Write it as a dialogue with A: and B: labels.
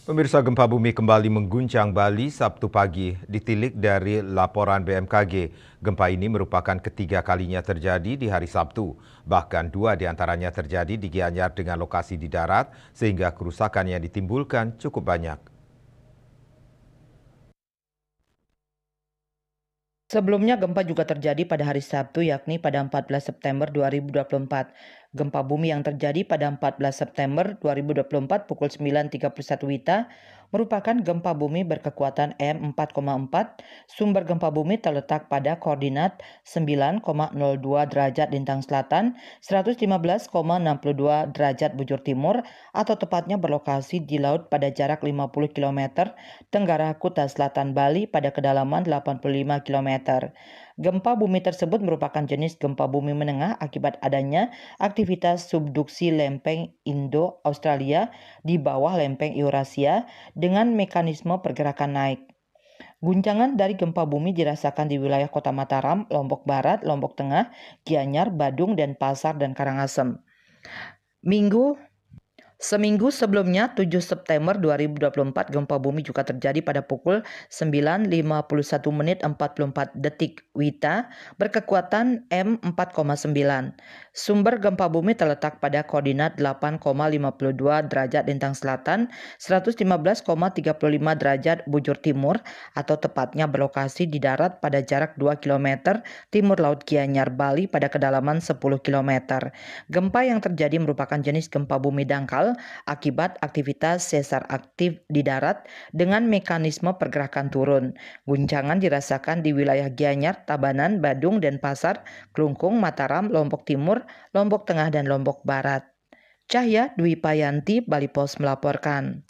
A: Pemirsa, gempa bumi kembali mengguncang Bali Sabtu pagi. Ditilik dari laporan BMKG, gempa ini merupakan ketiga kalinya terjadi di hari Sabtu. Bahkan dua diantaranya terjadi di Gianyar dengan lokasi di darat, sehingga kerusakan yang ditimbulkan cukup banyak.
B: Sebelumnya gempa juga terjadi pada hari Sabtu yakni pada 14 September 2024. Gempa bumi yang terjadi pada 14 September 2024 pukul 9.31 WITA merupakan gempa bumi berkekuatan M4,4. Sumber gempa bumi terletak pada koordinat 9,02 derajat lintang selatan, 115,62 derajat bujur timur, atau tepatnya berlokasi di laut pada jarak 50 km tenggara Kuta Selatan Bali pada kedalaman 85 km. Gempa bumi tersebut merupakan jenis gempa bumi menengah akibat adanya aktivitas subduksi lempeng Indo-Australia di bawah lempeng Eurasia dengan mekanisme pergerakan naik. Guncangan dari gempa bumi dirasakan di wilayah Kota Mataram, Lombok Barat, Lombok Tengah, Gianyar, Badung, Denpasar, dan Karangasem. Seminggu sebelumnya, 7 September 2024, gempa bumi juga terjadi pada pukul 9.51 menit 44 detik WITA berkekuatan M4,9. Sumber gempa bumi terletak pada koordinat 8,52 derajat lintang selatan, 115,35 derajat bujur timur, atau tepatnya berlokasi di darat pada jarak 2 km timur Laut Gianyar, Bali pada kedalaman 10 km. Gempa yang terjadi merupakan jenis gempa bumi dangkal akibat aktivitas sesar aktif di darat dengan mekanisme pergerakan turun. Guncangan dirasakan di wilayah Gianyar, Tabanan, Badung, Denpasar, Klungkung, Mataram, Lombok Timur, Lombok Tengah, dan Lombok Barat. Cahya Dwi Payanti, Bali Pos melaporkan.